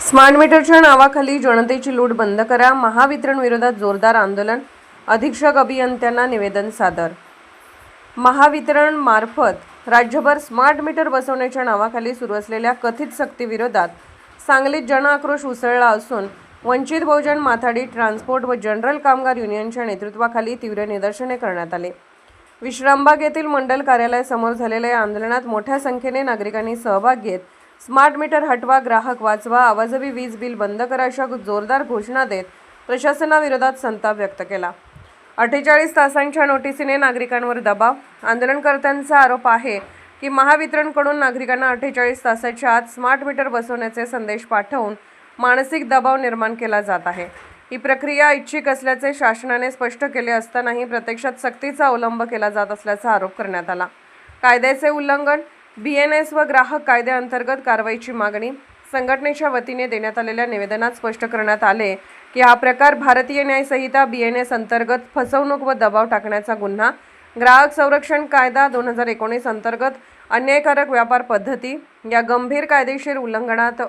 Smart मीटरच्या नावाखाली जनतेची लूट बंद करा. महावितरण विरोधात जोरदार आंदोलन. अधीक्षक अभियंत्यांना निवेदन सादर. महावितरण मार्फत राज्यभर स्मार्ट मीटर बसवण्याच्या नावाखाली सुरू असलेल्या कथित सक्तीविरोधात सांगलीत जनआक्रोश उसळला असून वंचित बहुजन माथाडी ट्रान्सपोर्ट व जनरल कामगार युनियनच्या नेतृत्वाखाली तीव्र निदर्शने करण्यात आले. विश्रामबाग येथील मंडल कार्यालयासमोर झालेल्या या आंदोलनात मोठ्या संख्येने नागरिकांनी सहभाग घेत स्मार्ट मीटर हटवा, ग्राहक वाचवा, आवाजवी वीज बिल बंद करा अशा जोरदार घोषणा देत प्रशासनाविरोधात संताप व्यक्त केला. 48 तासांच्या नोटीसीने नागरिकांवर दबाव. आंदोलनकर्त्यांचा आरोप आहे की महावितरणकडून नागरिकांना 48 तासाच्या आत स्मार्ट मीटर बसवण्याचे संदेश पाठवून मानसिक दबाव निर्माण केला जात आहे. ही प्रक्रिया ऐच्छिक असल्याचे शासनाने स्पष्ट केले असतानाही प्रत्यक्षात सक्तीचा अवलंब केला जात असल्याचा आरोप करण्यात आला. कायद्याचे उल्लंघन. BNS व ग्राहक कायद्याअंतर्गत कारवाईची मागणी. संघटनेच्या वतीने देण्यात आलेल्या निवेदनात स्पष्ट करण्यात आले की हा प्रकार भारतीय न्याय संहिता BNS अंतर्गत फसवणूक व दबाव टाकण्याचा गुन्हा, ग्राहक संरक्षण कायदा 2019 अंतर्गत अन्यायकारक व्यापार पद्धती या गंभीर कायदेशीर उल्लंघनात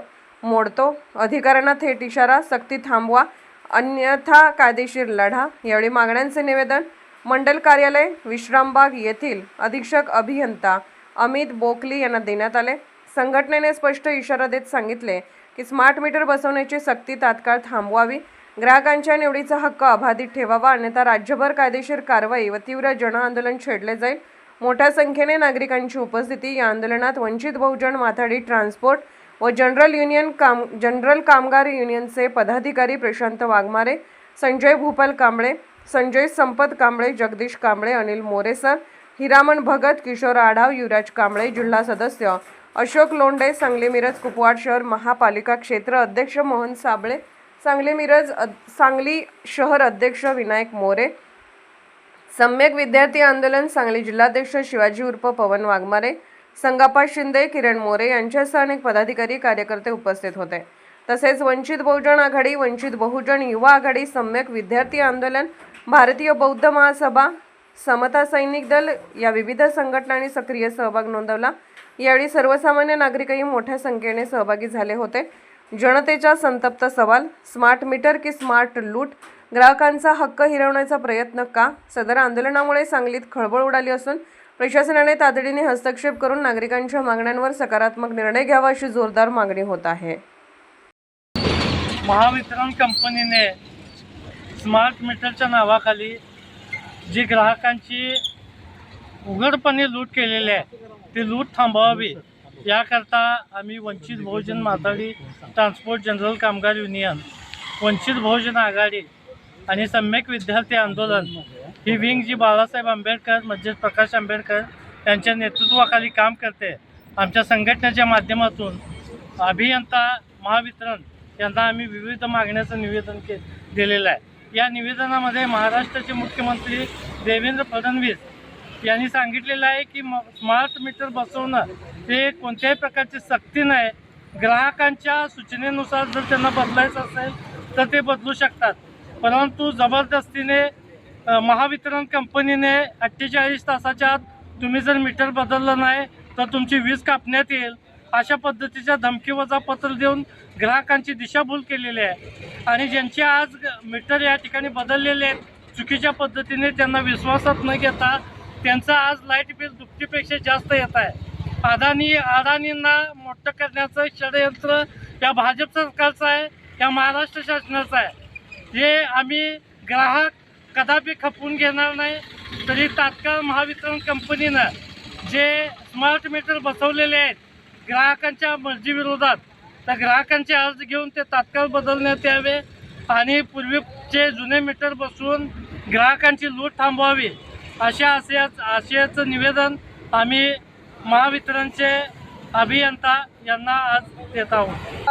मोडतो. अधिकाऱ्यांना थेट इशारा. सक्ती थांबवा अन्यथा कायदेशीर लढा. यावेळी मागण्यांचे निवेदन मंडल कार्यालय विश्रामबाग येथील अधीक्षक अभियंता अमित बोकली यांना देण्यात आले. संघटनेने स्पष्ट इशारा देत सांगितले की स्मार्ट मीटर बसवण्याची सक्ती तात्काळ थांबवावी, ग्राहकांच्या निवडीचा हक्क अबाधित ठेवावा, अन्यथा राज्यभर कायदेशीर कारवाई व तीव्र जनआंदोलन छेडले जाईल. मोठ्या संख्येने नागरिकांची उपस्थिती. या आंदोलनात वंचित बहुजन माथाडी ट्रान्सपोर्ट व जनरल कामगार युनियनचे पदाधिकारी प्रशांत वाघमारे, संजय भूपाल कांबळे, संजय संपत कांबळे, जगदीश कांबळे, अनिल मोरेसर, हिरामण भगत, किशोर आढाव, युवराज कांबळे, जिल्हा सदस्य अशोक लोंढे, सांगली मिरज कुपवाड शहर महापालिका क्षेत्र अध्यक्ष मोहन साबळे, सांगली शहर अध्यक्ष विनायक मोरे, सम्यक विद्यार्थी आंदोलन सांगली जिल्हाध्यक्ष शिवाजी उर्फ पवन वाघमारे, संगाप्पा शिंदे, किरण मोरे यांच्यासह अनेक पदाधिकारी कार्यकर्ते उपस्थित होते. तसेच वंचित बहुजन आघाडी, वंचित बहुजन युवा आघाडी, सम्यक विद्यार्थी आंदोलन, भारतीय बौद्ध महासभा, समता सैनिक दल या विविध संघटनांनी सक्रिय सहभाग नोंदवला. यावेळी सर्वसामान्य नागरिकही मोठ्या संख्येने सहभागी झाले होते. जनतेचा संतप्त सवाल. स्मार्ट मीटर की स्मार्ट लूट? ग्राहकांचा हक्क हिरावण्याचा प्रयत्न का? सदर आंदोलनामुळे सांगलीत खळबळ उडाली असून प्रशासनाने तातडीने हस्तक्षेप करून नागरिकांच्या मागण्यांवर सकारात्मक निर्णय घ्यावा अशी जोरदार मागणी होत आहे. महावितरण कंपनीने स्मार्ट मीटरच्या नावाखाली जी ग्राहकांची उघडपणे लूट केलेली आहे ती लूट थांबवावी याकरता आम्ही वंचित बहुजन माथाडी ट्रान्सपोर्ट जनरल कामगार युनियन, वंचित बहुजन आघाडी आणि सम्यक विद्यार्थी आंदोलन ही विंग जी बाळासाहेब आंबेडकर म्हणजे प्रकाश आंबेडकर यांच्या नेतृत्वाखाली काम करते. आमच्या संघटनेच्या माध्यमातून अभियंता महावितरण यांना आम्ही विविध मागण्याचं निवेदन दिलेलं आहे. या निवेदनामध्ये महाराष्ट्राचे मुख्यमंत्री देवेंद्र फडणवीस यांनी सांगितलेलं आहे की स्मार्ट मीटर बसवणं हे कोणत्याही प्रकारची सक्ती नाही. ग्राहकांच्या सूचनेनुसार जर त्यांना बदलायचं असेल तर ते बदलू शकतात, परंतु जबरदस्तीने महावितरण कंपनीने 48 तासाच्या आत तुम्ही जर मीटर बदललं नाही तर तुमची वीज कापण्यात येईल अशा पद्धतीच्या धमकीवजा पत्र देऊन ग्राहकांची दिशाभूल केलेली आहे. आणि ज्यांचे आज मीटर या ठिकाणी बदललेले आहेत चुकीच्या पद्धतीने त्यांना विश्वासात न घेता त्यांचं आज लाईट बिल दुपटीपेक्षा जास्त येत आहे. अदानींना मोठं करण्याचं षडयंत्र या भाजप सरकारचं आहे, या महाराष्ट्र शासनाचं आहे. हे आम्ही ग्राहक कदापि खपवून घेणार नाही. तरी तात्काळ महावितरण कंपनीनं जे स्मार्ट मीटर बसवलेले आहेत ग्राहकांच्या मर्जीविरोधात तर ग्राहकांचे अर्ज घेऊन ते तात्काळ बदलण्यात यावे आणि पूर्वीचे जुने मीटर बसवून ग्राहकांची लूट थांबवावी आशयाचं निवेदन आम्ही महावितरणचे अभियंता यांना आज देत आहोत.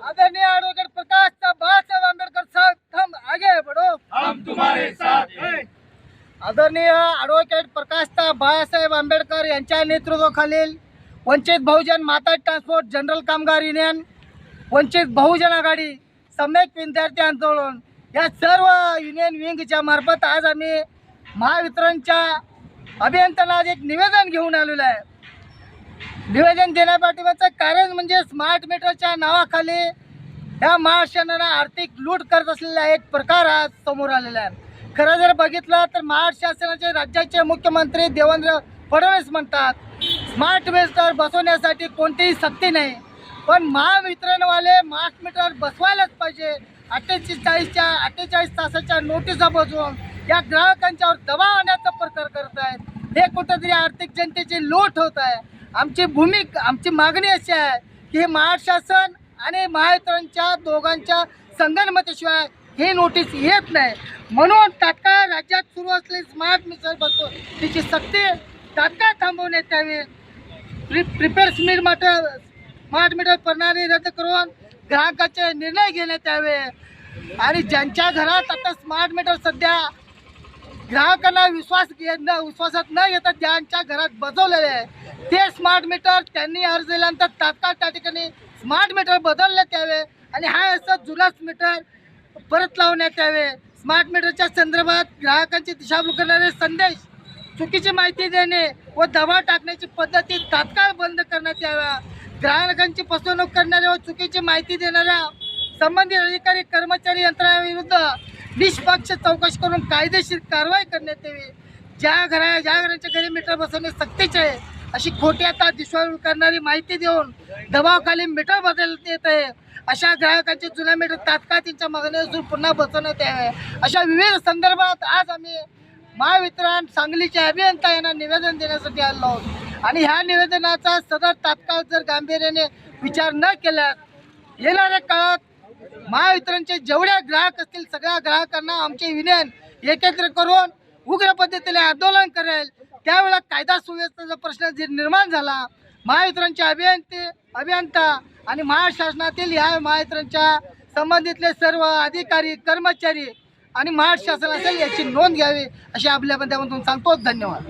आदरणीय एडवोकेट प्रकाश बाळासाहेब आंबेडकर साहब, हम आगे बढ़ो, हम तुम्हारे साथ हैं. आदरणीय एडवोकेट प्रकाश बाळासाहेब आंबेडकर यांच्या नेतृत्वाखालील वंचित बहुजन माथाडी ट्रान्सपोर्ट जनरल कामगार युनियन, वंचित बहुजन आघाडी, सम्यक विद्यार्थी आंदोलन या सर्व युनियन विंगच्या मार्फत आज आम्ही महावितरणच्या अभियंत्यांना एक निवेदन घेऊन आलेलो आहे. निवेदन देण्यापाठीमागचं कारण म्हणजे स्मार्ट मीटरच्या नावाखाली ह्या महाराष्ट्रानं आर्थिक लूट करत असलेला एक प्रकार आज समोर आलेला आहे. खरं जर बघितलं तर महाराष्ट्र शासनाचे राज्याचे मुख्यमंत्री देवेंद्र फडणवीस म्हणतात स्मार्ट मीटर बसवण्यासाठी कोणतीही सक्ती नाही, पण महावितरणवाले स्मार्ट मीटर बसवायलाच पाहिजे. 48 तासाच्या नोटिसा बजवून या ग्राहकांच्यावर दबाव आणण्याचा प्रकार करत आहेत. हे कुठंतरी आर्थिक जनतेची लूट होत आहे. आमची मागणी अशी आहे की हे महाराष्ट्र शासन आणि महावितरणच्या दोघांच्या संगनमतीशिवाय ही नोटीस येत नाही. म्हणून तात्काळ राज्यात सुरू असलेली स्मार्ट मीटर बसव तिची सक्ती तात्काळ थांबवण्यात यावी. प्रिपेड स्मार्ट मीटर प्रणाली रद्द करून ग्राहकाचे निर्णय घेण्यात यावे. आणि ज्यांच्या घरात आता स्मार्ट मीटर सध्या ग्राहकांना विश्वासात न येतात ज्यांच्या घरात बसवलेले आहे ते स्मार्ट मीटर त्यांनी अर्ज दिल्यानंतर तात्काळ त्या ठिकाणी स्मार्ट मीटर बदलण्यात यावे आणि हा असं जुनाच मीटर परत लावण्यात यावे. स्मार्ट मीटरच्या संदर्भात ग्राहकांची दिशाभूल करणारे संदेश, चुकीची माहिती देणे व दबाव टाकण्याची पद्धती तात्काळ बंद करण्यात याव्या. ग्राहकांची फसवणूक करणाऱ्या व चुकीची माहिती देणाऱ्या संबंधित अधिकारी कर्मचारी यंत्रणेविरुद्ध निष्पक्ष चौकशी करून कायदेशीर कारवाई करण्यात यावी. ज्या घराच्या घरी मीटर बसवणे सक्तीचे आहे अशी खोटी आता दिशाभूल करणारी माहिती देऊन दबावाखाली मीटर बदलण्यात येत आहे अशा ग्राहकांचे जुना मीटर तात्काळ त्यांच्या मागणीनुसार पुन्हा बसवण्यात यावे. अशा विविध संदर्भात आज आम्ही महावितरण सांगलीचे अभियंता यांना निवेदन देण्यासाठी आलो आहोत आणि ह्या निवेदनाचा सदर तात्काळ जर गांभीर्याने विचार न केल्यास येणाऱ्या काळात महावितरणचे जेवढे ग्राहक असतील सगळ्या ग्राहकांना आमचे युनियन एकत्र करून उग्र पद्धतीने आंदोलन करेल. त्यावेळेला कायदा सुव्यवस्थेचा प्रश्न जे निर्माण झाला महावितरणचे अभियंता आणि महाराष्ट्र शासनातील ह्या महावितरणच्या संबंधितले सर्व अधिकारी कर्मचारी आणि महाराष्ट्र शासन असेल याची नोंद घ्यावी अशी आपल्या माध्यमातून सांगतो. धन्यवाद.